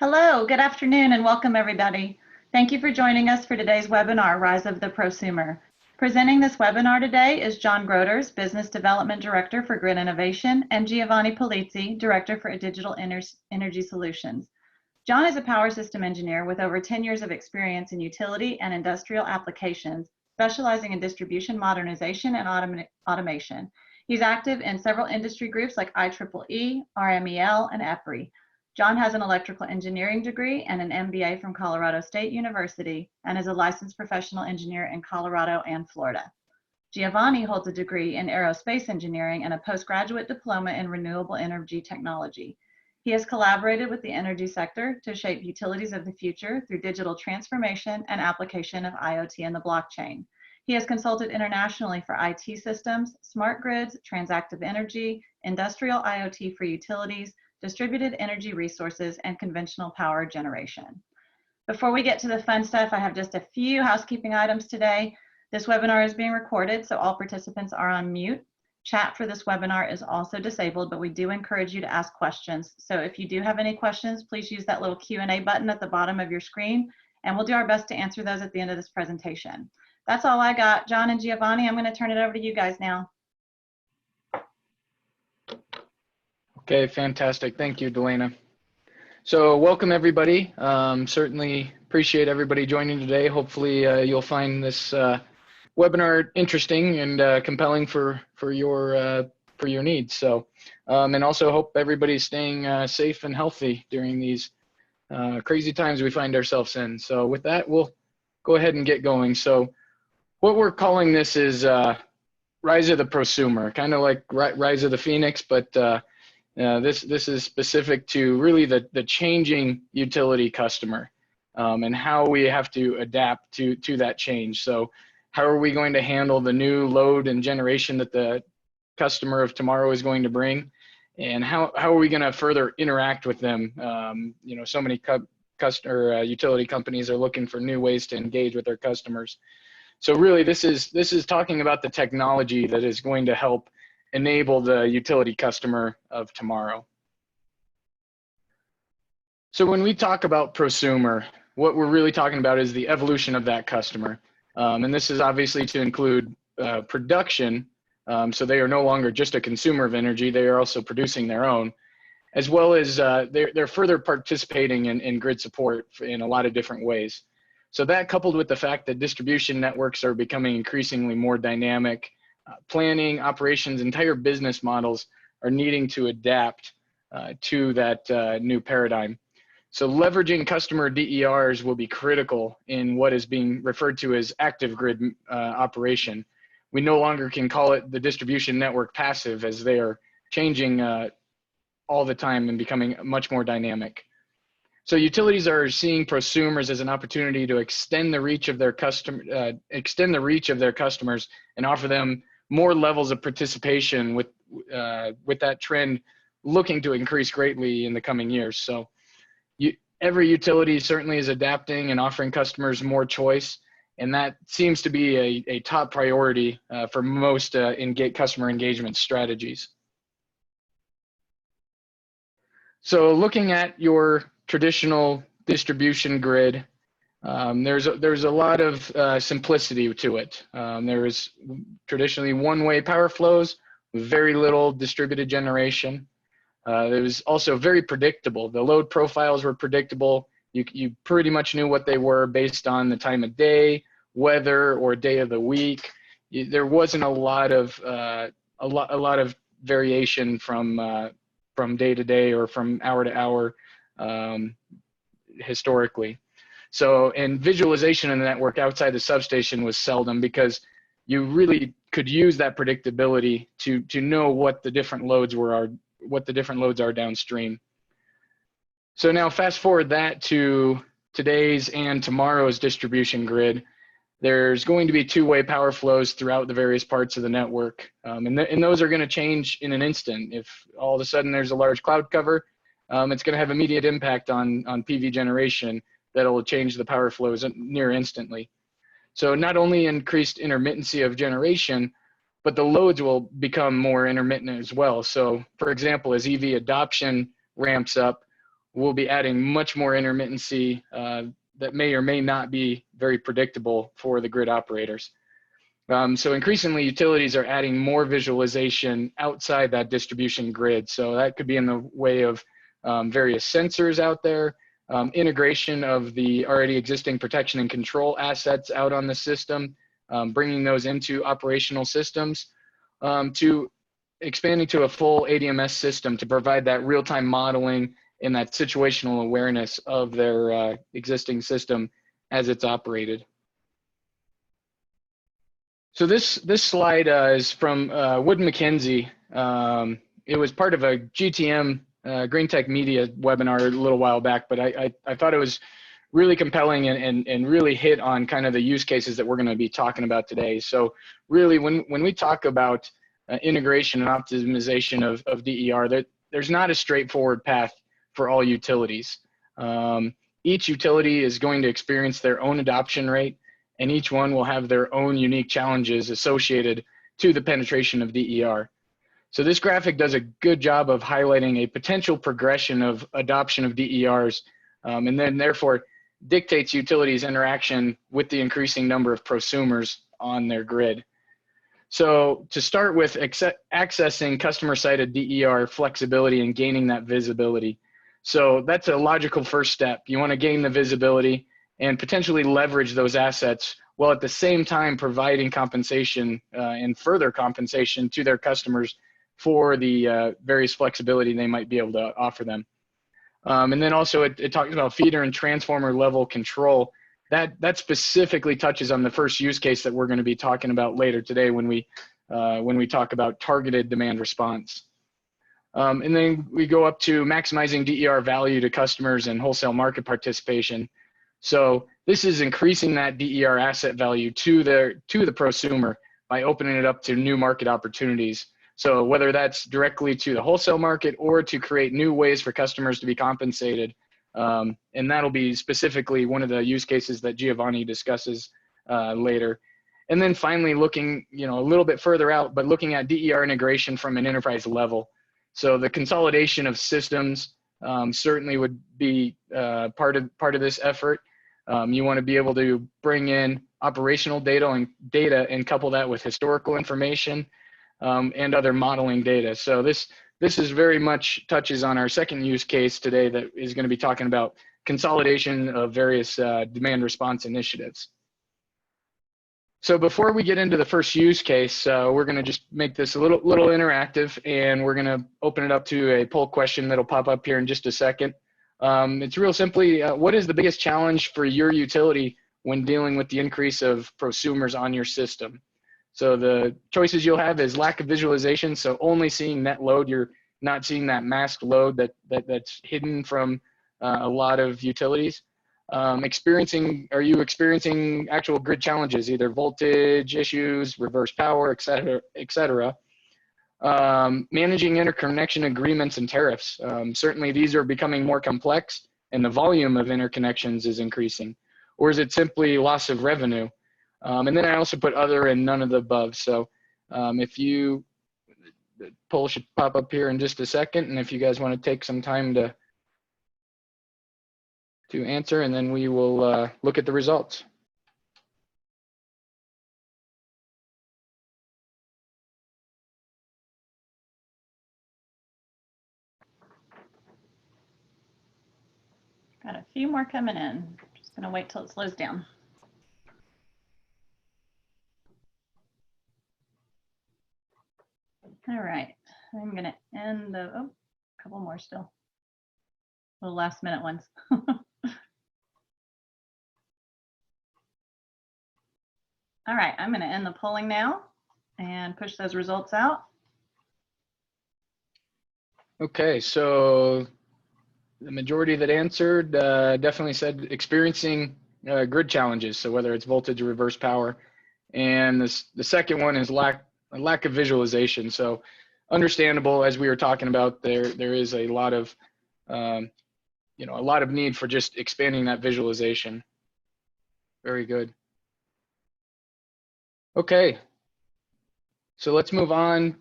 Hello, good afternoon, and welcome everybody. Thank you for joining us for today's webinar, Rise of the Prosumer. Presenting this webinar today is John Groders, Business Development Director for Grid Innovation, and Giovanni Polizzi, Director for Digital Energy Solutions. John is a power system engineer with over 10 years of experience in utility and industrial applications, specializing in distribution modernization and automation. He's active in several industry groups like IEEE, RMEL, and EPRI. John has an electrical engineering degree and an MBA from Colorado State University and is a licensed professional engineer in Colorado and Florida. Giovanni holds a degree in aerospace engineering and a postgraduate diploma in renewable energy technology. He has collaborated with the energy sector to shape utilities of the future through digital transformation and application of IoT and the blockchain. He has consulted internationally for IT systems, smart grids, transactive energy, industrial IoT for utilities, distributed energy resources, and conventional power generation. Before we get to the fun stuff, I have just a few housekeeping items today. This webinar is being recorded, so all participants are on mute. Chat for this webinar is also disabled, but we do encourage you to ask questions. So if you do have any questions, please use that little Q&A button at the bottom of your screen, and we'll do our best to answer those at the end of this presentation. That's all I got. John and Giovanni, I'm going to turn it over to you guys now. Okay, fantastic. Thank you, Delana. So welcome everybody. Certainly appreciate everybody joining today. Hopefully you'll find this webinar interesting and compelling for your needs. So and also hope everybody's staying safe and healthy during these crazy times we find ourselves in. So with that, we'll go ahead and get going. So what we're calling this is Rise of the Prosumer, kind of like Rise of the Phoenix, but this is specific to really the changing utility customer and how we have to adapt to that change. So how are we going to handle the new load and generation that the customer of tomorrow is going to bring, and how are we going to further interact with them? You know, so many utility companies are looking for new ways to engage with their customers. So really this is talking about the technology that is going to help enable the utility customer of tomorrow. So when we talk about prosumer, what we're really talking about is the evolution of that customer. And this is obviously to include production. So they are no longer just a consumer of energy, they are also producing their own, as well as they're further participating in grid support in a lot of different ways. So that, coupled with the fact that distribution networks are becoming increasingly more dynamic, planning, operations, entire business models are needing to adapt to that new paradigm. So leveraging customer DERs will be critical in what is being referred to as active grid operation. We no longer can call it the distribution network passive, as they are changing all the time and becoming much more dynamic. So utilities are seeing prosumers as an opportunity to extend the reach of their customers and offer them more levels of participation with that trend looking to increase greatly in the coming years. So every utility certainly is adapting and offering customers more choice, and that seems to be a top priority for most customer engagement strategies. So looking at your traditional distribution grid, there's a lot of simplicity to it. There is traditionally one-way power flows with very little distributed generation. It was also very predictable. The load profiles were predictable. You pretty much knew what they were based on the time of day, weather, or day of the week. There wasn't a lot of variation from day to day or from hour to hour historically. So, and visualization in the network outside the substation was seldom, because you really could use that predictability to know what the different loads are downstream. So now fast forward that to today's and tomorrow's distribution grid. There's going to be two-way power flows throughout the various parts of the network. And those are going to change in an instant. If all of a sudden there's a large cloud cover, it's going to have immediate impact on PV generation that'll change the power flows near instantly. So not only increased intermittency of generation, but the loads will become more intermittent as well. So for example, as EV adoption ramps up, we'll be adding much more intermittency that may or may not be very predictable for the grid operators. So increasingly, utilities are adding more visualization outside that distribution grid. So that could be in the way of various sensors out there, integration of the already existing protection and control assets out on the system, bringing those into operational systems, to expanding to a full ADMS system to provide that real-time modeling and that situational awareness of their existing system as it's operated. So this slide is from Wood Mackenzie. It was part of a GTM Green Tech Media webinar a little while back, but I thought it was really compelling and really hit on kind of the use cases that we're going to be talking about today. So really, when we talk about integration and optimization of DER, there's not a straightforward path for all utilities. Each utility is going to experience their own adoption rate, and each one will have their own unique challenges associated to the penetration of DER. So this graphic does a good job of highlighting a potential progression of adoption of DERs, and then therefore dictates utilities' interaction with the increasing number of prosumers on their grid. So to start with, accessing customer-cited DER flexibility and gaining that visibility. So that's a logical first step. You want to gain the visibility and potentially leverage those assets while at the same time providing compensation and further compensation to their customers for the various flexibility they might be able to offer them. And then also it talks about feeder and transformer level control. That specifically touches on the first use case that we're going to be talking about later today when we talk about targeted demand response. And then we go up to maximizing DER value to customers and wholesale market participation. So this is increasing that DER asset value to the prosumer by opening it up to new market opportunities. So whether that's directly to the wholesale market or to create new ways for customers to be compensated, and that'll be specifically one of the use cases that Giovanni discusses later. And then finally, looking a little bit further out, but looking at DER integration from an enterprise level. So the consolidation of systems certainly would be part of this effort. You want to be able to bring in operational data and couple that with historical information and other modeling data. So this is very much touches on our second use case today that is going to be talking about consolidation of various demand response initiatives. So before we get into the first use case, we're going to just make this a little interactive, and we're going to open it up to a poll question that'll pop up here in just a second. It's real simply, what is the biggest challenge for your utility when dealing with the increase of prosumers on your system? So the choices you'll have is lack of visualization, so only seeing net load, you're not seeing that masked load that's hidden from a lot of utilities. Are you experiencing actual grid challenges, either voltage issues, reverse power, et cetera? Managing interconnection agreements and tariffs. Certainly these are becoming more complex and the volume of interconnections is increasing. Or is it simply loss of revenue? And then I also put other and none of the above. So the poll should pop up here in just a second. And if you guys want to take some time to answer, and then we will look at the results. Got a few more coming in. Just gonna wait till it slows down. All right, I'm gonna end the, oh, a couple more still. Little last minute ones. All right, I'm gonna end the polling now and push those results out. Okay, so the majority that answered definitely said experiencing grid challenges. So whether it's voltage or reverse power. And the second one is lack of visualization. So understandable, as we were talking about, there is a lot of a lot of need for just expanding that visualization. Very good. Okay. So let's move on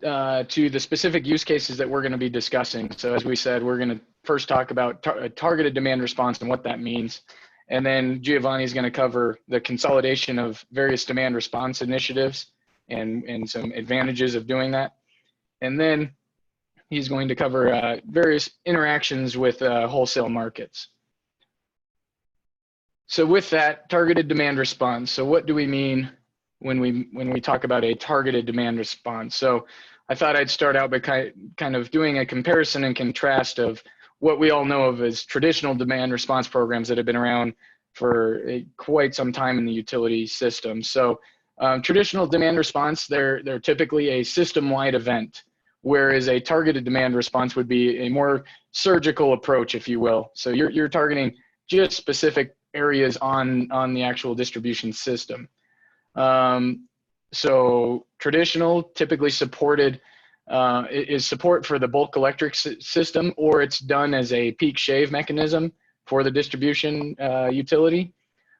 to the specific use cases that we're going to be discussing. So as we said, we're going to first talk about targeted demand response and what that means. And then Giovanni is going to cover the consolidation of various demand response initiatives and some advantages of doing that. And then he's going to cover various interactions with wholesale markets. So with that, targeted demand response. So what do we mean when we talk about a targeted demand response? So I thought I'd start out by kind of doing a comparison and contrast of what we all know of as traditional demand response programs that have been around for quite some time in the utility system. So traditional demand response, they're typically a system-wide event, whereas a targeted demand response would be a more surgical approach, if you will. So you're targeting just specific areas on the actual distribution system. So traditional, typically supported, is support for the bulk electric system, or it's done as a peak shave mechanism for the distribution utility,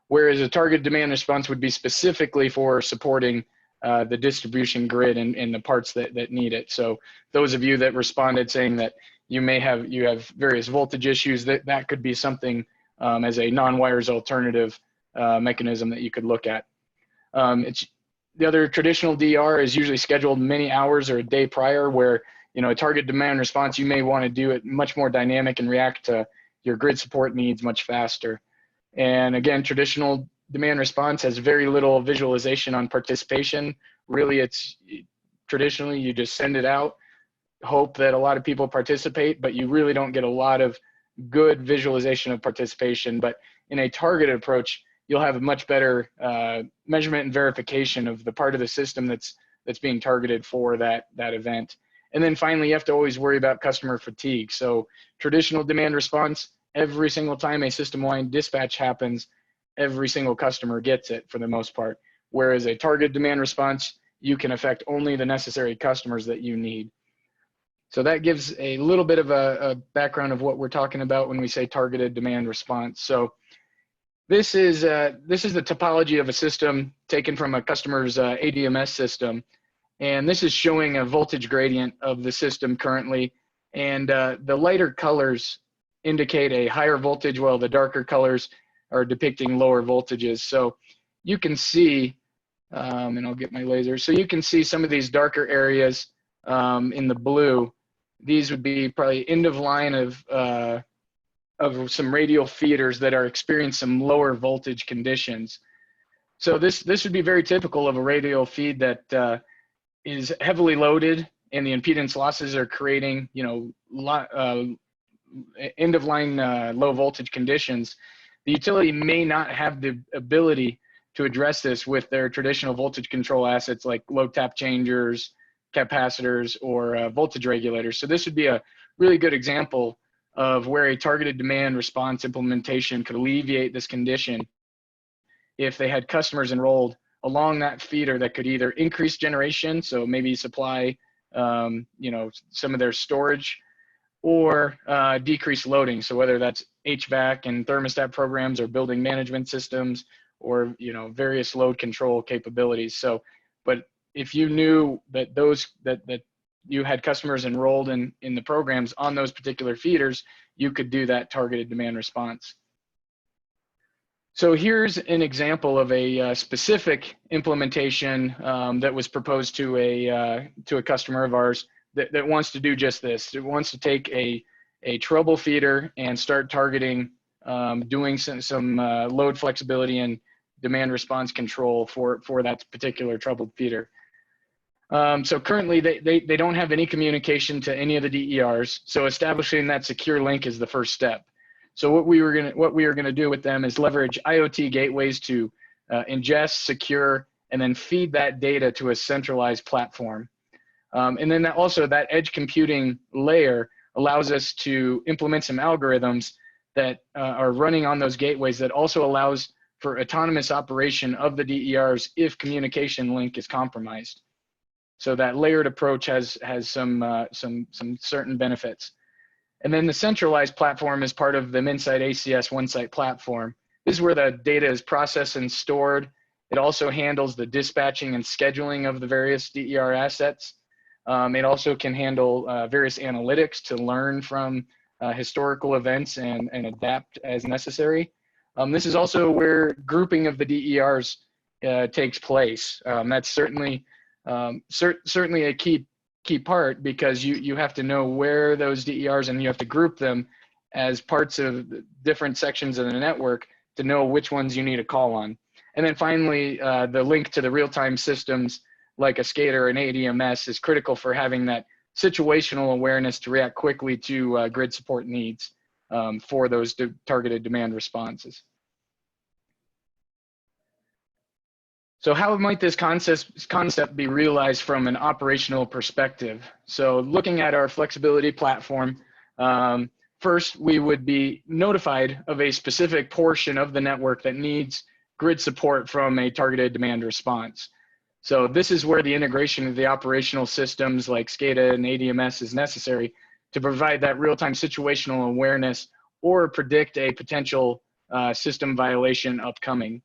whereas a targeted demand response would be specifically for supporting the distribution grid and the parts that need it. So those of you that responded saying that you have various voltage issues, that could be something as a non-wires alternative mechanism that you could look at. It's the other traditional DR is usually scheduled many hours or a day prior, where a target demand response, you may want to do it much more dynamic and react to your grid support needs much faster. And again, traditional demand response has very little visualization on participation. Really, it's traditionally you just send it out, hope that a lot of people participate, but you really don't get a lot of good visualization of participation. But in a targeted approach, you'll have a much better measurement and verification of the part of the system that's being targeted for that event. And then finally, you have to always worry about customer fatigue. So traditional demand response, every single time a system-wide dispatch happens, every single customer gets it for the most part. Whereas a targeted demand response, you can affect only the necessary customers that you need. So that gives a little bit of a background of what we're talking about when we say targeted demand response. So this is the topology of a system taken from a customer's ADMS system. And this is showing a voltage gradient of the system currently. And the lighter colors indicate a higher voltage, while the darker colors are depicting lower voltages. So you can see, and I'll get my laser. So you can see some of these darker areas in the blue. These would be probably end of line of some radial feeders that are experiencing some lower voltage conditions. So this would be very typical of a radial feed that is heavily loaded, and the impedance losses are creating, end of line low voltage conditions. The utility may not have the ability to address this with their traditional voltage control assets like load tap changers, capacitors, or voltage regulators. So this would be a really good example of where a targeted demand response implementation could alleviate this condition if they had customers enrolled along that feeder that could either increase generation, so maybe supply some of their storage, or decrease loading. So whether that's HVAC and thermostat programs, or building management systems, or various load control capabilities. So, but if you knew that that you had customers enrolled in the programs on those particular feeders, you could do that targeted demand response. So here's an example of a specific implementation that was proposed to a customer of ours that wants to do just this. It wants to take a trouble feeder and start targeting doing some load flexibility and demand response control for that particular troubled feeder. So currently they don't have any communication to any of the DERs. So establishing that secure link is the first step. So what we are gonna do with them is leverage IoT gateways to ingest, secure, and then feed that data to a centralized platform. And then that edge computing layer allows us to implement some algorithms that are running on those gateways that also allows for autonomous operation of the DERs if communication link is compromised. So that layered approach has some certain benefits. And then the centralized platform is part of the Onesait ACS Onesait platform. This is where the data is processed and stored. It also handles the dispatching and scheduling of the various DER assets. It also can handle various analytics to learn from historical events and adapt as necessary. This is also where grouping of the DERs takes place. That's certainly certainly a key part, because you have to know where those DERs, and you have to group them as parts of different sections of the network to know which ones you need to call on. And then finally, the link to the real-time systems like a SCADA or an ADMS is critical for having that situational awareness to react quickly to grid support needs for those targeted demand responses. So how might this concept be realized from an operational perspective? So looking at our flexibility platform, first we would be notified of a specific portion of the network that needs grid support from a targeted demand response. So this is where the integration of the operational systems like SCADA and ADMS is necessary to provide that real-time situational awareness or predict a potential system violation upcoming.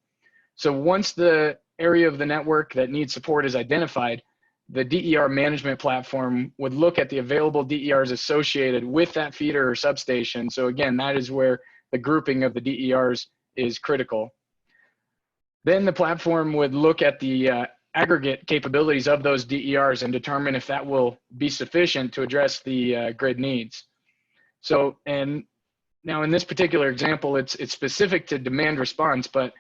So once the area of the network that needs support is identified, the DER management platform would look at the available DERs associated with that feeder or substation. So again, that is where the grouping of the DERs is critical. Then the platform would look at the aggregate capabilities of those DERs and determine if that will be sufficient to address the grid needs. So, and now in this particular example, it's specific to demand response, but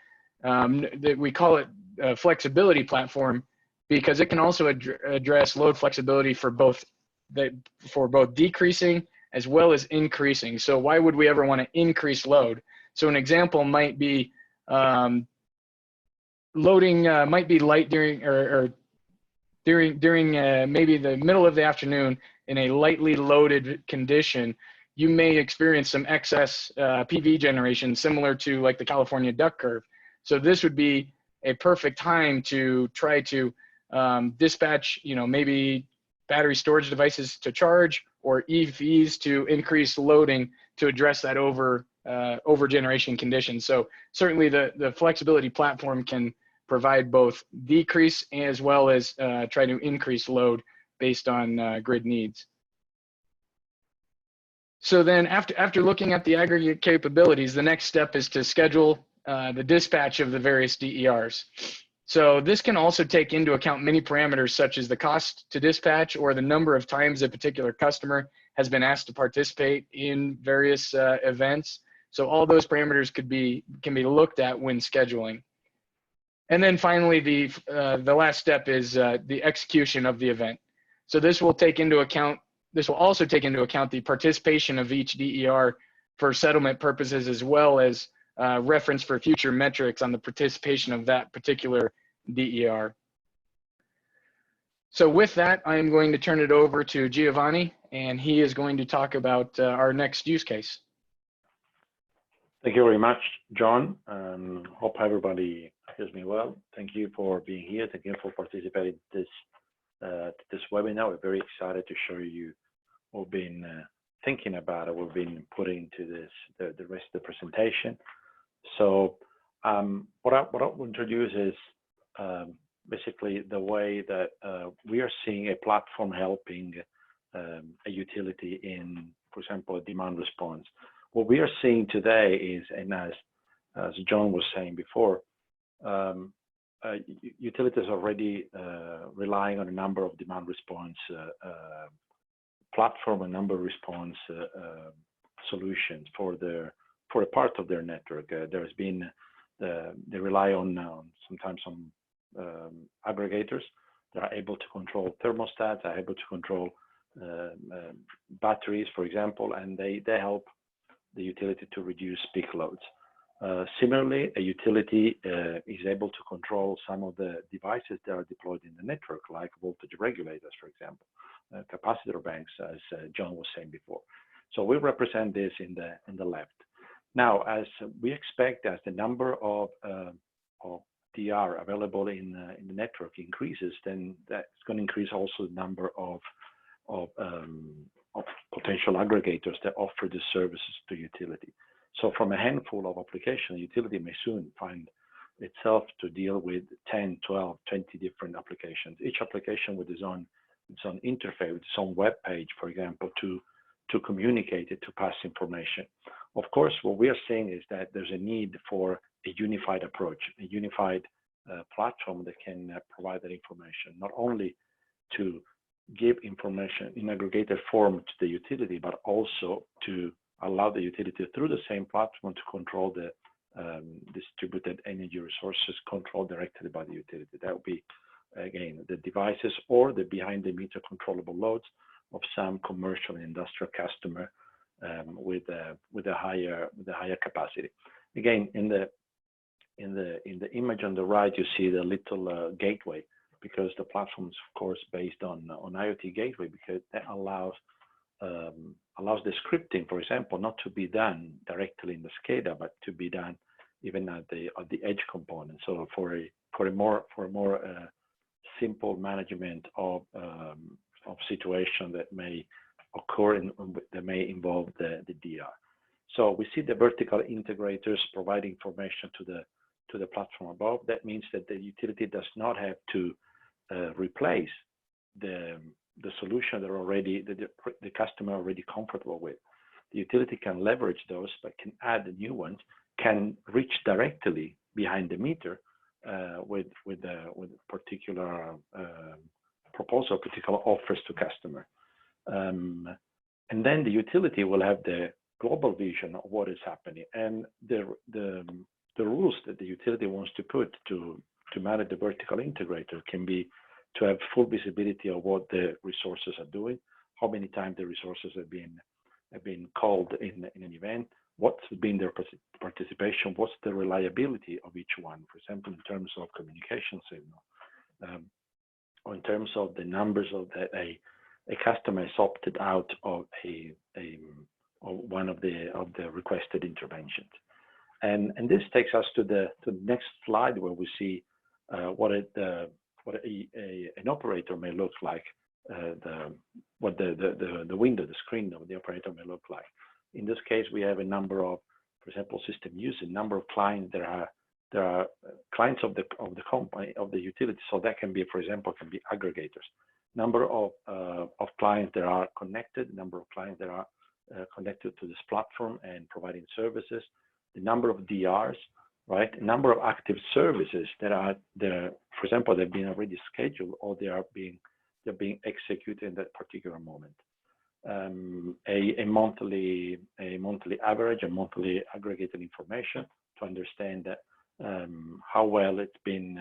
we call it a flexibility platform because it can also address load flexibility for both decreasing as well as increasing. So why would we ever want to increase load? So an example might be loading might be light during maybe the middle of the afternoon in a lightly loaded condition. You may experience some excess PV generation similar to like the California duck curve. So this would be a perfect time to try to dispatch, maybe battery storage devices to charge or EVs to increase loading to address that over generation condition. So certainly the flexibility platform can provide both decrease as well as try to increase load based on grid needs. So then after looking at the aggregate capabilities, the next step is to schedule the dispatch of the various DERs. So this can also take into account many parameters such as the cost to dispatch or the number of times a particular customer has been asked to participate in various events. So all those parameters can be looked at when scheduling. And then finally, the last step is the execution of the event. So this will also take into account the participation of each DER for settlement purposes, as well as reference for future metrics on the participation of that particular DER. So with that, I am going to turn it over to Giovanni, and he is going to talk about our next use case. Thank you very much, John. Hope everybody hears me well. Thank you for being here. Thank you for participating in this webinar. We're very excited to show you what we've been thinking about, what we've been putting into this, the rest of the presentation. So what I will introduce is basically the way that we are seeing a platform helping a utility in, for example, a demand response. What we are seeing today is, and as John was saying before, utilities are already relying on a number of demand response platform, a number of response solutions for a part of their network. There has been, they rely on sometimes on aggregators that are able to control thermostats, are able to control batteries, for example, and they help the utility to reduce peak loads. Similarly, a utility is able to control some of the devices that are deployed in the network, like voltage regulators, for example, capacitor banks, as John was saying before. So we represent this in the left. Now, as we expect, as the number of DR available in the network increases, then that's going to increase also the number of potential aggregators that offer the services to utility. So from a handful of applications, utility may soon find itself to deal with 10, 12, 20 different applications, each application with its own interface, with its own web page, for example, to communicate it, to pass information. Of course, what we are seeing is that there's a need for a unified approach, a unified platform that can provide that information, not only to give information in aggregated form to the utility, but also to allow the utility through the same platform to control the distributed energy resources controlled directly by the utility. That would be, again, the devices or the behind the meter controllable loads of some commercial and industrial customer with a higher capacity. Again, in the image on the right, you see the little gateway, because the platform is of course based on IoT gateway, because that allows the scripting, for example, not to be done directly in the SCADA, but to be done even at the edge component. So for a more simple management of situation that may occur and that may involve the DR. So we see the vertical integrators provide information to the platform above. That means that the utility does not have to replace the solution that the customer already comfortable with. The utility can leverage those, but can add the new ones, can reach directly behind the meter with particular proposal, particular offers to customer. And then the utility will have the global vision of what is happening, and the rules that the utility wants to put to manage the vertical integrator can be to have full visibility of what the resources are doing, how many times the resources have been called in an event, what's been their participation, what's the reliability of each one, for example, in terms of communication signal, or in terms of the numbers of that a customer has opted out of one of the requested interventions. And this takes us to the next slide, where we see what an operator may look like, what the window, the screen of the operator may look like. In this case, we have a number of, for example, system users, a number of clients. There are clients of the company, of the utility. So that can be, for example, can be aggregators. Number of clients that are connected, number of clients that are connected to this platform and providing services, the number of DRs, right? A number of active services that are there, for example, they've been already scheduled, or they're being executed in that particular moment. A monthly average, a monthly aggregated information to understand that how well it's been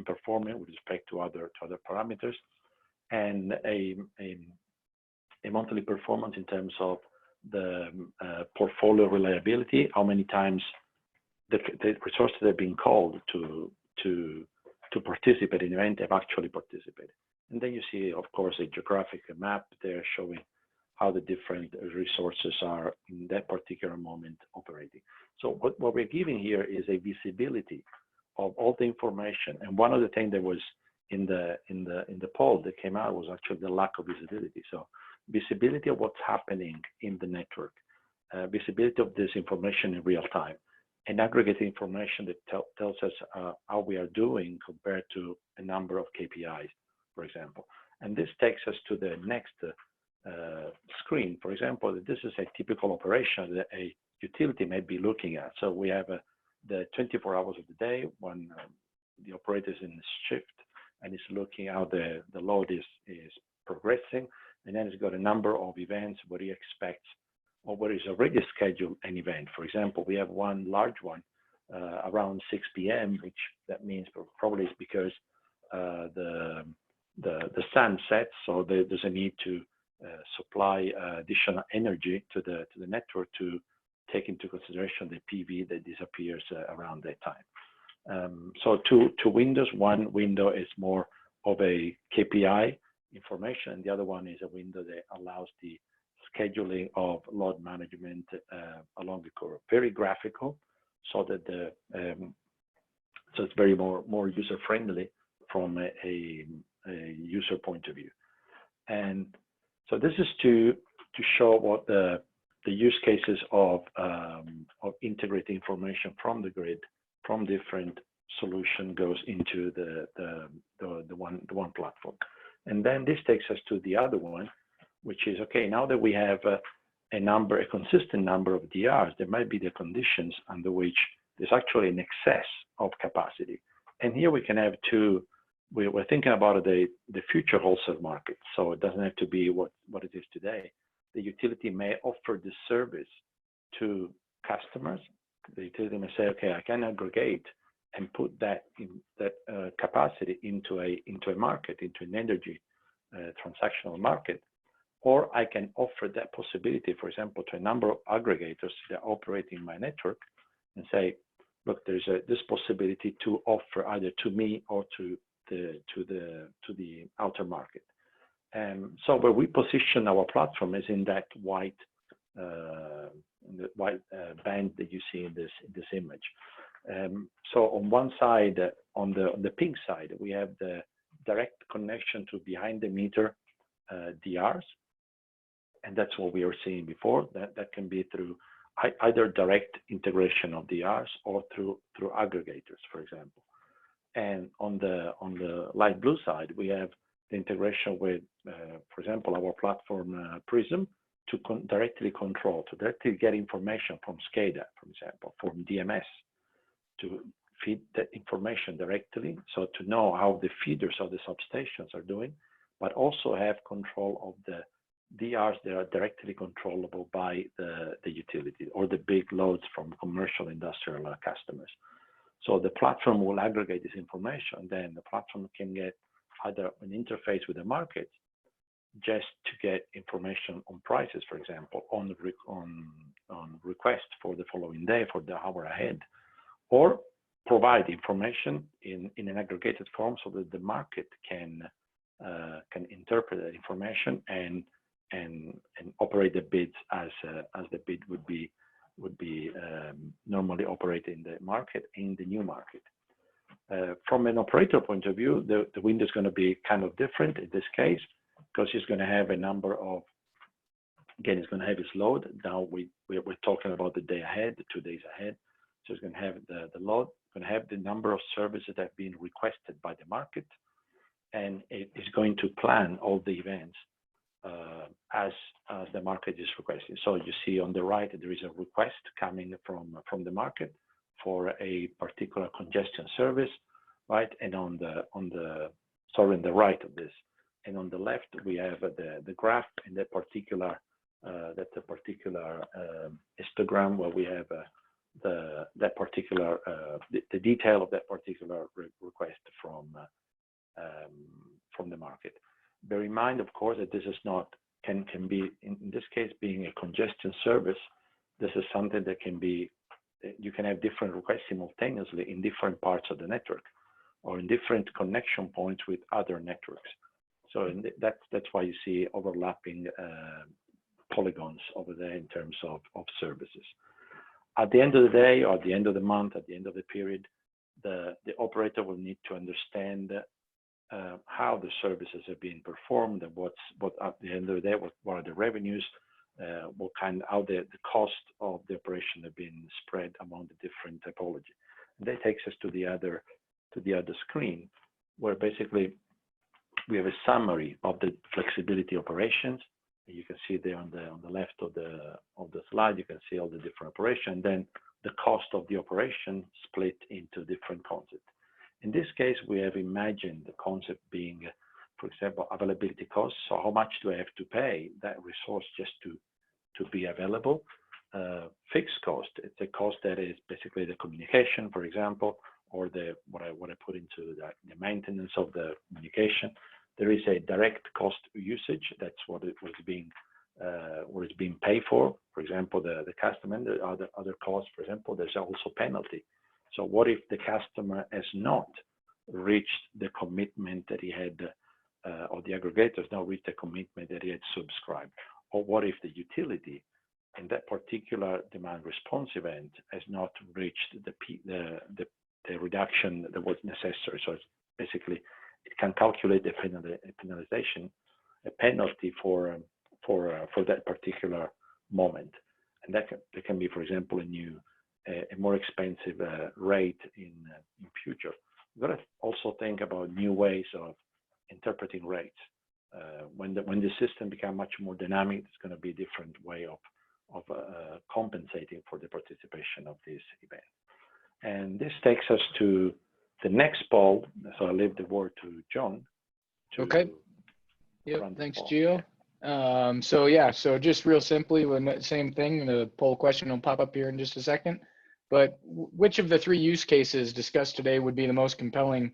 performing with respect to other parameters, and a monthly performance in terms of the portfolio reliability, how many times the resources that have been called to participate in the event have actually participated. And then you see, of course, a geographic map there showing how the different resources are in that particular moment operating. So what we're giving here is a visibility of all the information. And one of the things that was in the poll that came out was actually the lack of visibility. So visibility of what's happening in the network, visibility of this information in real time, and aggregate information that tells us how we are doing compared to a number of KPIs, for example. And this takes us to the next screen. For example, this is a typical operation that a utility may be looking at. So we have the 24 hours of the day when the operator is in shift and is looking how the load is progressing, and then it's got a number of events what he expects or what is already scheduled an event. For example, we have one large one around 6 p.m., which that means probably is because the sun sets, so there's a need to supply additional energy to the network to take into consideration the PV that disappears around that time. So two windows. One window is more of a KPI information, and the other one is a window that allows the scheduling of load management along the curve. Very graphical, so that so it's very more user friendly from a user point of view. And so this is to show what the use cases of integrating information from the grid, from different solution goes into the one platform. And then this takes us to the other one, which is, okay, now that we have a consistent number of DRs, there might be the conditions under which there's actually an excess of capacity. And here we can have we're thinking about the future wholesale market. So it doesn't have to be what it is today. The utility may offer the service to customers. The utility may say, okay, I can aggregate and put that capacity into a market, into an energy transactional market, or I can offer that possibility, for example, to a number of aggregators that operate in my network, and say, look, there's this possibility to offer either to me or to the outer market. So where we position our platform is in that white band that you see in this image. So on one side, on the pink side, we have the direct connection to behind the meter DRs, and that's what we were seeing before. That can be through either direct integration of DRs or through aggregators, for example. And on the light blue side, we have the integration with, for example, our platform Prism to directly get information from SCADA, for example, from DMS, to feed that information directly, so to know how the feeders of the substations are doing, but also have control of the DRs that are directly controllable by the utility or the big loads from commercial industrial customers. So the platform will aggregate this information, then the platform can get either an interface with the market just to get information on prices, for example, on request for the following day, for the hour ahead, or provide information in an aggregated form so that the market can interpret that information and operate the bids as the bid would be normally operated in the market, in the new market. From an operator point of view, the window is going to be kind of different in this case, because it's going to have a number of, again, it's going to have its load. Now we're talking about the day ahead, the 2 days ahead. So it's going to have the load, going to have the number of services that have been requested by the market, and it is going to plan all the events as the market is requesting. So you see on the right, there is a request coming from the market for a particular congestion service, right? And on the right of this, and on the left, we have the graph in that particular histogram where we have the detail of that particular request from the market. Bear in mind, of course, that this is not can be in this case being a congestion service. This is something that can be, you can have different requests simultaneously in different parts of the network or in different connection points with other networks. So that's why you see overlapping polygons over there in terms of services. At the end of the day, or at the end of the month, at the end of the period, the operator will need to understand how the services are being performed, and what at the end of the day, what are the revenues, how the cost of the operation have been spread among the different topology. And that takes us to the other screen, where basically we have a summary of the flexibility operations. You can see there on the left of the slide, you can see all the different operations, then the cost of the operation split into different concepts. In this case, we have imagined the concept being, for example, availability costs. So how much do I have to pay that resource just to be available? Fixed cost, it's a cost that is basically the communication, for example, or what I put into the maintenance of the communication. There is a direct cost usage. That's what it was being paid for. For example, the customer, the other costs, for example, there's also penalty. So what if the customer has not reached the commitment that he had, or the aggregator has not reached the commitment that he had subscribed? Or what if the utility in that particular demand response event has not reached the reduction that was necessary? So it's basically, it can calculate the penalization, a penalty for that particular moment, and that can be, for example, a a more expensive rate in future. We've got to also think about new ways of interpreting rates. When the system become much more dynamic, it's going to be a different way of compensating for the participation of this event. And this takes us to the next poll. So I leave the word to John. Okay. Yep. Thanks, Gio. So just real simply, same thing. The poll question will pop up here in just a second. But which of the 3 use cases discussed today would be the most compelling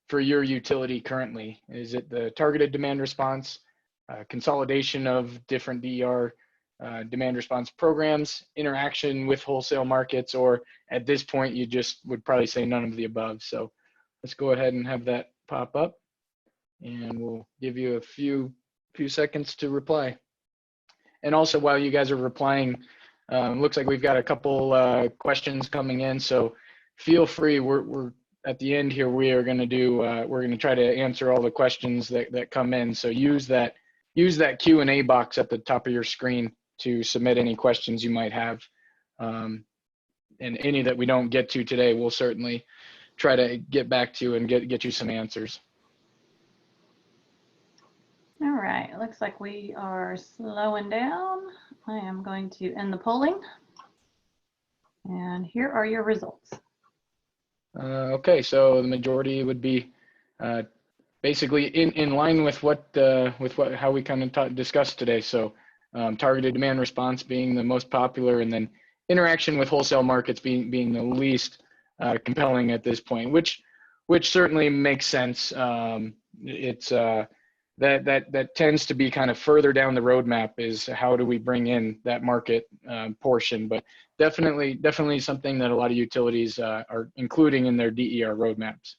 for your utility currently? Is it the targeted demand response, consolidation of different DER demand response programs, interaction with wholesale markets, or at this point, you just would probably say none of the above? So let's go ahead and have that pop up, and we'll give you a few seconds to reply. And also, while you guys are replying, looks like we've got a couple questions coming in, so feel free. We're at the end here. We are going to do. We're going to try to answer all the questions that come in. So use that Q&A box at the top of your screen to submit any questions you might have, and any that we don't get to today, we'll certainly try to get back to and get you some answers. All right, it looks like we are slowing down. I am going to end the polling. And here are your results. Okay, so the majority would be basically in line with how we kind of discussed today. So targeted demand response being the most popular, and then interaction with wholesale markets being the least compelling at this point, which certainly makes sense. It's that tends to be kind of further down the roadmap, is how do we bring in that market portion, but definitely something that a lot of utilities are including in their DER roadmaps.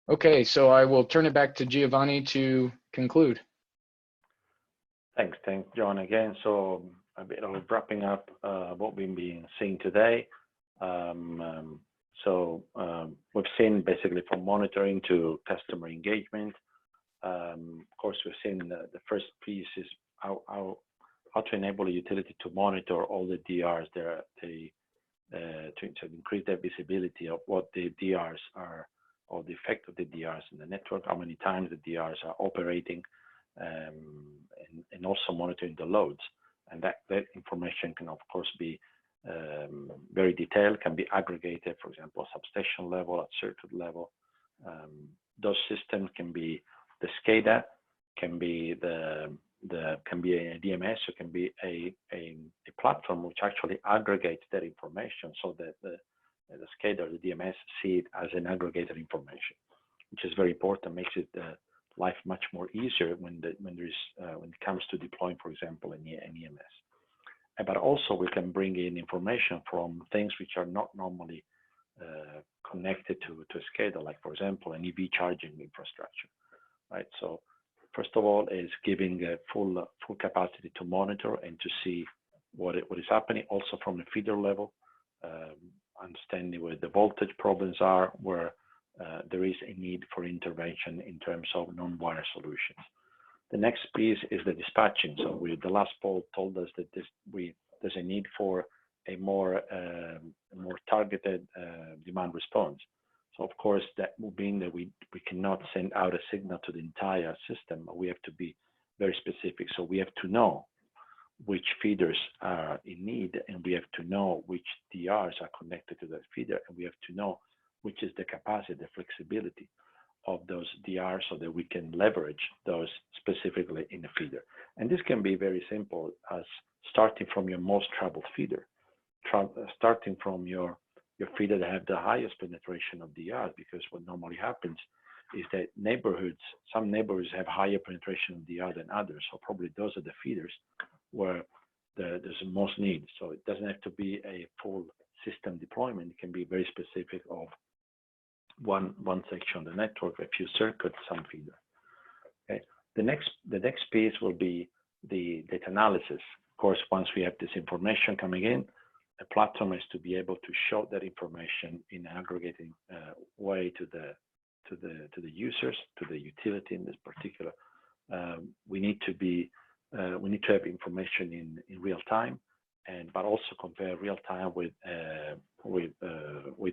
Okay, so I will turn it back to Giovanni to conclude. Thanks, John, again. So a bit of wrapping up what we've been seeing today. We've seen basically from monitoring to customer engagement. Of course, we've seen the first piece is how to enable a utility to monitor all the DRs there, to increase their visibility of what the DRs are, or the effect of the DRs in the network, how many times the DRs are operating, and also monitoring the loads. And that information can, of course, be very detailed, can be aggregated, for example, substation level, at circuit level. Those systems can be the SCADA, can be a DMS, or can be a platform which actually aggregates that information, so that the SCADA or the DMS see it as an aggregated information, which is very important. Makes it life much more easier when it comes to deploying, for example, an EMS. But also we can bring in information from things which are not normally connected to SCADA, like, for example, an EV charging infrastructure. Right. So first of all is giving a full capacity to monitor and to see what is happening, also from the feeder level, understanding where the voltage problems are, where there is a need for intervention in terms of non-wire solutions. The next piece is the dispatching. So the last poll told us that there's a need for a more targeted demand response. So of course, that will mean that we cannot send out a signal to the entire system. We have to be very specific. So we have to know which feeders are in need, and we have to know which DRs are connected to that feeder, and we have to know which is the capacity, the flexibility of those DRs, so that we can leverage those specifically in the feeder. And this can be very simple, as starting from your most traveled feeder, starting from your feeder that have the highest penetration of DRs, because what normally happens is that some neighborhoods have higher penetration of DR than others. So probably those are the feeders where there's the most need. So it doesn't have to be a full system deployment. It can be very specific of one section of the network, a few circuits, some feeder. Okay. The next piece will be the data analysis. Of course, once we have this information coming in, a platform is to be able to show that information in an aggregating way to the users, to the utility in this particular. We need to have information in real time. but also compare real time with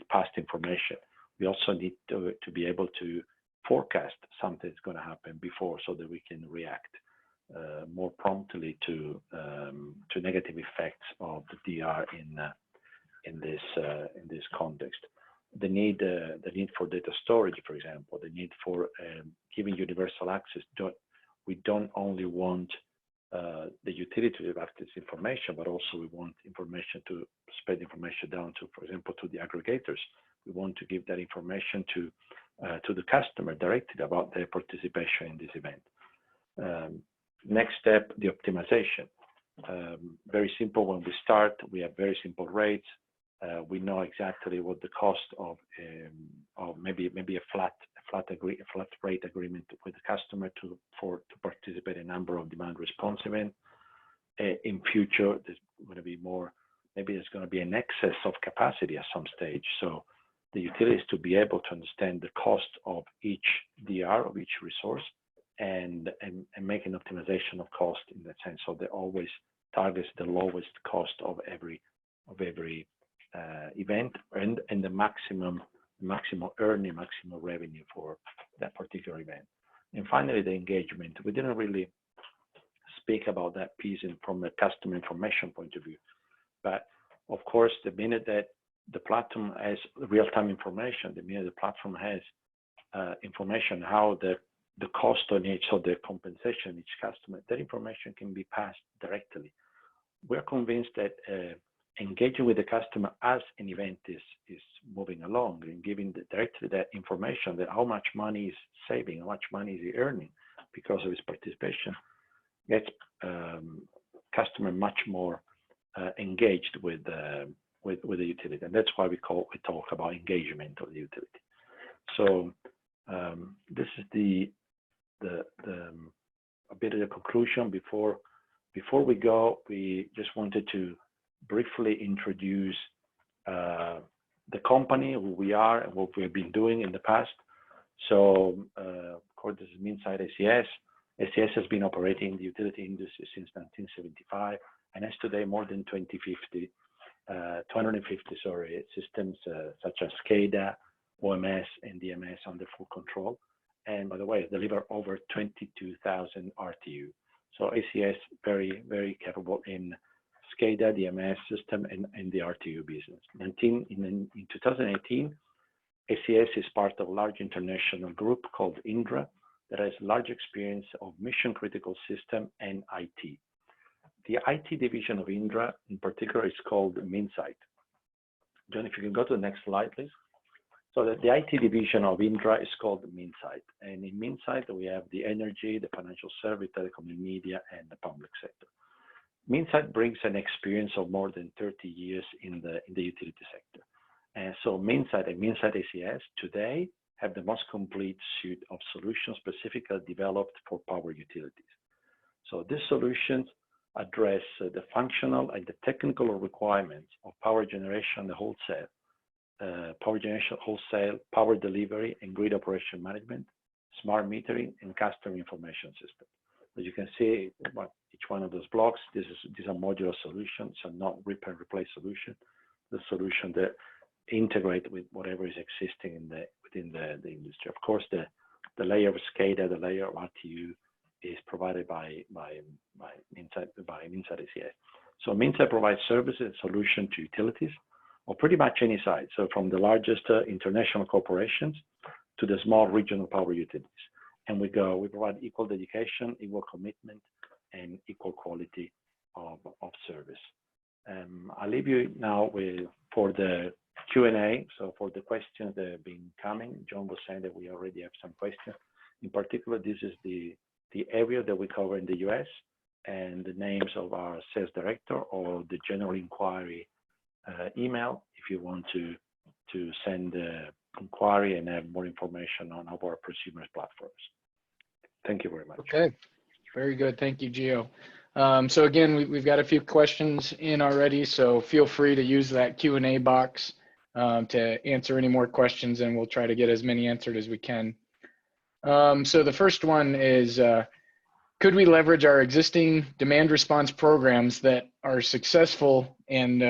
past information. We also need to be able to forecast something that's going to happen before, so that we can react more promptly to negative effects of the DR in this context. The need for data storage, for example, the need for giving universal access. We don't only want the utility to have access to information, but also we want information to spread information down to, for example, to the aggregators. We want to give that information to the customer directly about their participation in this event. Next step, the optimization. Very simple. When we start, we have very simple rates. We know exactly what the cost of maybe a flat rate agreement with the customer to participate in a number of demand response events. In future, there's going to be more. Maybe there's going to be an excess of capacity at some stage. So the utilities to be able to understand the cost of each DR, of each resource, and make an optimization of cost in that sense. So they always targets the lowest cost of every event and the maximum earning, maximum revenue for that particular event. And finally, the engagement. We didn't really speak about that piece from a customer information point of view, but of course, the minute that the platform has real-time information, the minute the platform has information how the cost on each, so the compensation each customer, that information can be passed directly. We're convinced that engaging with the customer as an event is moving along and giving directly that information, that how much money is saving, how much money is he earning because of his participation, gets customer much more engaged with the utility, and that's why we talk about engagement of the utility. So this is a bit of the conclusion. Before we go, we just wanted to briefly introduce the company, who we are, and what we've been doing in the past. So, of course, this is Onesait SES. SES has been operating in the utility industry since 1975, and has today more than 250 systems such as SCADA, OMS, and DMS under full control. And by the way, deliver over 22,000 RTU. So SES very, very capable in SCADA, DMS system, and the RTU business. In 2018, SES is part of a large international group called Indra that has large experience of mission critical system and IT. The IT division of Indra in particular is called Onesait. John, if you can go to the next slide, please. So the IT division of Indra is called Onesait. And in Onesait, we have the energy, the financial service, telecom and media, and the public sector. Onesait brings an experience of more than 30 years in the utility sector. And so Onesait and Onesait SES today have the most complete suite of solutions specifically developed for power utilities. So these solutions address the functional and the technical requirements of power generation, the wholesale, power delivery and grid operation management, smart metering, and customer information system. As you can see, each one of those blocks, these are modular solutions, so not rip and replace solution. The solution that integrate with whatever is existing within the industry. Of course, the layer of SCADA, the layer of RTU is provided by Onesait SES. So Onesait provides services and solutions to utilities of pretty much any size. So from the largest international corporations to the small regional power utilities. And we provide equal dedication, equal commitment, and equal quality of service. I'll leave you now for the Q&A. So for the questions that have been coming, John was saying that we already have some questions. In particular, this is the area that we cover in the US and the names of our sales director or the general inquiry email if you want to send the inquiry and have more information on our Prosumers platforms. Thank you very much. Okay, very good. Thank you, Gio. So again, we've got a few questions in already, so feel free to use that Q&A box to answer any more questions, and we'll try to get as many answered as we can. So the first one is, could we leverage our existing demand response programs that are successful and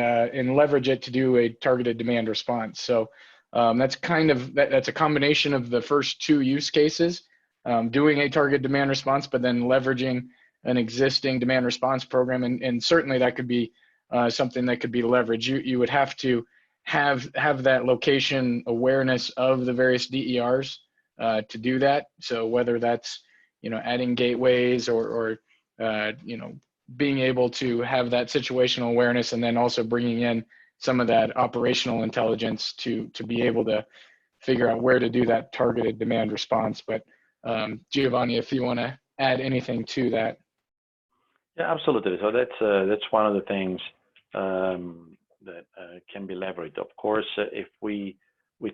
leverage it to do a targeted demand response? So that's kind of that's a combination of the first two use cases, doing a targeted demand response, but then leveraging an existing demand response program, and certainly that could be something that could be leveraged. You would have to have that location awareness of the various DERs to do that. So whether that's adding gateways or being able to have that situational awareness, and then also bringing in some of that operational intelligence to be able to figure out where to do that targeted demand response. But Giovanni, if you want to add anything to that. Yeah, absolutely. So that's one of the things that can be leveraged. Of course, if we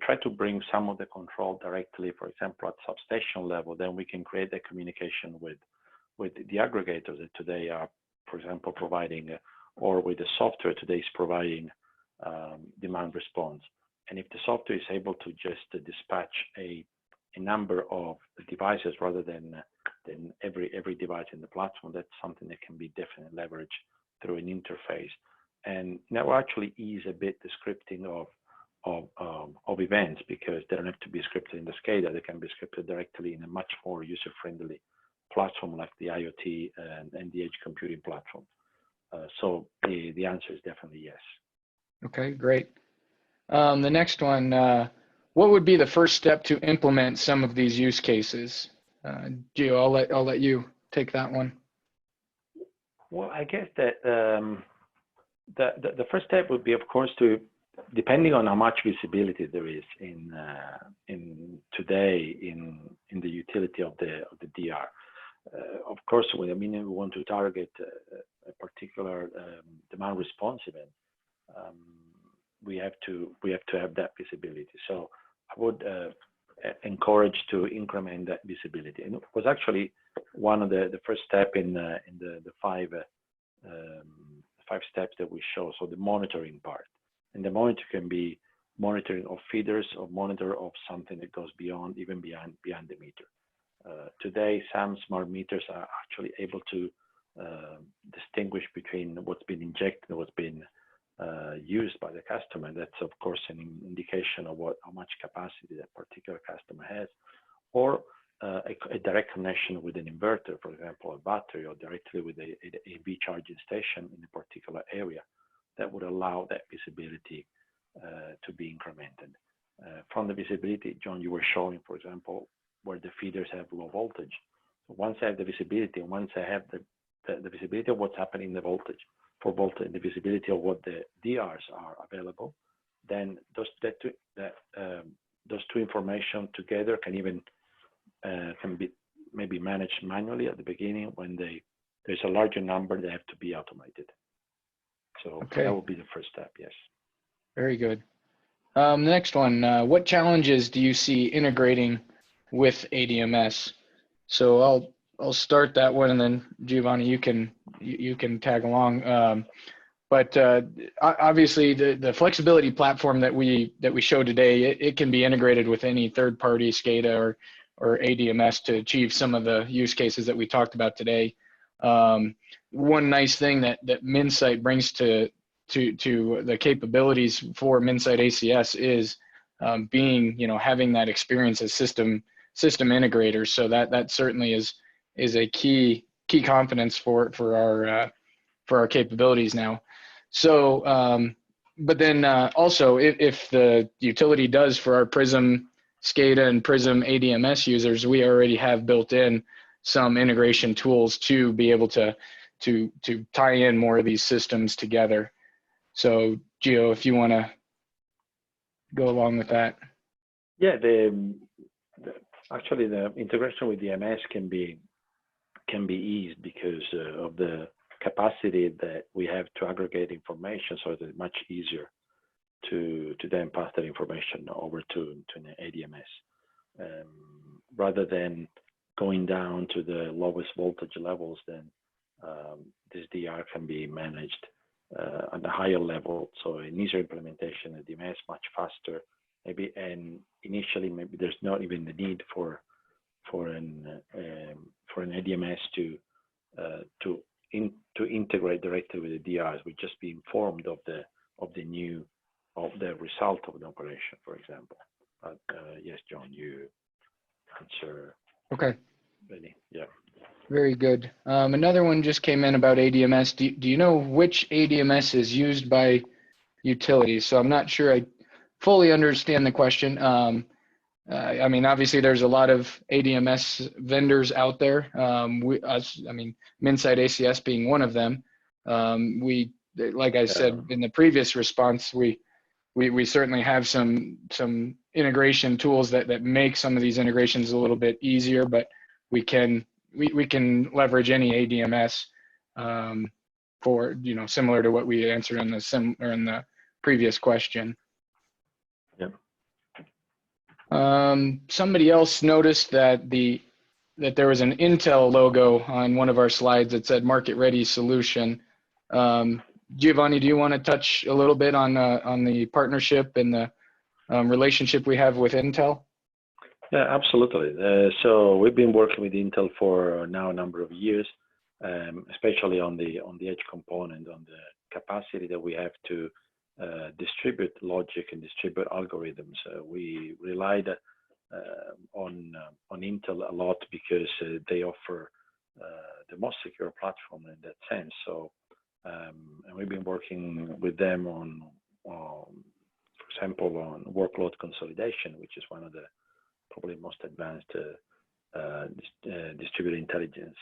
try to bring some of the control directly, for example, at substation level, then we can create a communication with the aggregators that today are, for example, providing, or with the software today is providing demand response. And if the software is able to just dispatch a number of devices rather than every device in the platform, that's something that can be definitely leveraged through an interface. And that will actually ease a bit the scripting of events, because they don't have to be scripted in the SCADA. They can be scripted directly in a much more user-friendly platform like the IoT and the edge computing platform. So the answer is definitely yes. Okay, great. The next one, what would be the first step to implement some of these use cases? Gio, I'll let you take that one. Well, I guess that the first step would be, of course, to, depending on how much visibility there is in today in the utility of the DR. Of course, we want to target a particular demand response event. We have to have that visibility. So I would encourage to increment that visibility. And it was actually one of the first step in the five steps that we show. So the monitoring part, and the monitor can be monitoring of feeders or monitor of something that goes beyond the meter. Today, some smart meters are actually able to distinguish between what's been injected and what's been used by the customer. That's of course an indication of how much capacity that particular customer has, or a direct connection with an inverter, for example, a battery, or directly with a EV charging station in a particular area, that would allow that visibility to be incremented. From the visibility, John, you were showing, for example, where the feeders have low voltage. So once I have the visibility, and once I have the visibility of what's happening in the voltage, for voltage, the visibility of what the DRs are available, then those two information together can even can be maybe managed manually at the beginning. When there's a larger number, they have to be automated. So okay, that would be the first step. Yes. Very good. The next one, what challenges do you see integrating with ADMS? So I'll start that one, and then Giovanni, you can tag along. But obviously, the flexibility platform that we show today, it can be integrated with any third-party SCADA or ADMS to achieve some of the use cases that we talked about today. One nice thing that Minsite brings to the capabilities for Minsite ACS is having that experience as system integrators. So that certainly is a key confidence for our capabilities now. So, but then also if the utility does, for our Prism SCADA and Prism ADMS users, we already have built in some integration tools to be able to tie in more of these systems together. So Gio, if you want to go along with that. Yeah, actually the integration with DMS can be eased because of the capacity that we have to aggregate information. So it's much easier to then pass that information over to an ADMS, rather than going down to the lowest voltage levels. Then this DR can be managed at a higher level, so an easier implementation at DMS, much faster maybe, and initially maybe there's not even the need for an ADMS to to integrate directly with the DIs. We just be informed of the result of the operation, for example. But yes, John, you answer. Okay. Ready? Yeah. Very good. Another one just came in about ADMS. Do you know which ADMS is used by utilities? So I'm not sure I fully understand the question. I mean, obviously there's a lot of ADMS vendors out there. Onesait ACS being one of them. Like I said in the previous response, we certainly have some integration tools that make some of these integrations a little bit easier, but we can leverage any ADMS for, similar to what we answered in the previous question. Yep. Somebody else noticed that there was an Intel logo on one of our slides that said market ready solution. Giovanni, do you want to touch a little bit on the partnership and the relationship we have with Intel? Yeah, absolutely. So we've been working with Intel for now a number of years, especially on the edge component, on the capacity that we have to distribute logic and distribute algorithms. We relied on Intel a lot because they offer the most secure platform in that sense. So, and we've been working with them on, for example, on workload consolidation, which is one of the probably most advanced distributed intelligence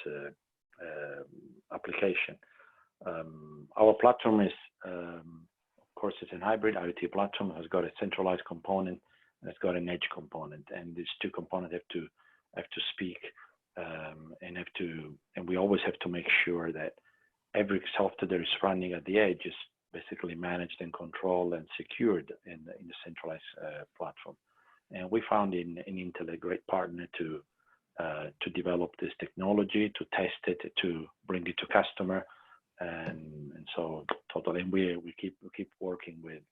application. Our platform is, of course, it's a hybrid IoT platform. It has got a centralized component and it's got an edge component, and these two components have to speak and we always have to make sure that every software that is running at the edge is basically managed and controlled and secured in the centralized platform. And we found in Intel a great partner to develop this technology, to test it, to bring it to customer, and so totally. And we keep working with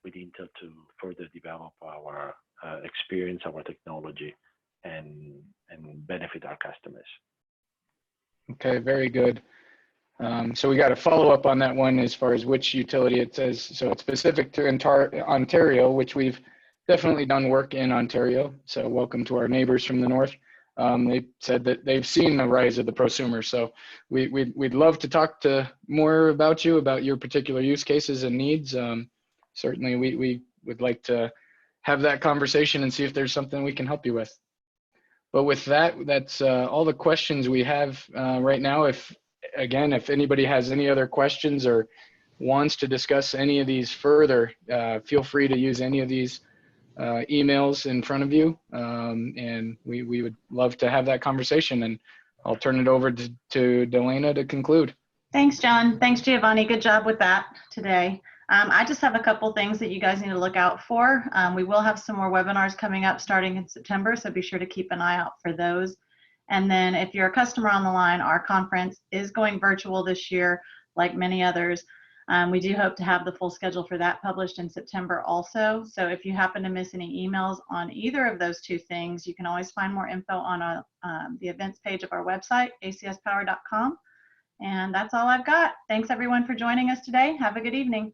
Intel to further develop our experience, our technology, and benefit our customers. Okay, very good. So we got a follow up on that one as far as which utility it says. So it's specific to Ontario, which we've definitely done work in Ontario. So welcome to our neighbors from the north. They said that they've seen the rise of the prosumer. So we'd love to talk to more about your particular use cases and needs. Certainly we would like to have that conversation and see if there's something we can help you with. But with that, that's all the questions we have right now. If anybody has any other questions or wants to discuss any of these further, feel free to use any of these emails in front of you, and we would love to have that conversation. And I'll turn it over to Delana to conclude. Thanks, John. Thanks, Giovanni. Good job with that today. I just have a couple things that you guys need to look out for. We will have some more webinars coming up starting in September, so be sure to keep an eye out for those. And then if you're a customer on the line, our conference is going virtual this year, like many others. We do hope to have the full schedule for that published in September also. So if you happen to miss any emails on either of those two things, you can always find more info on the events page of our website, acspower.com. And that's all I've got. Thanks everyone for joining us today. Have a good evening.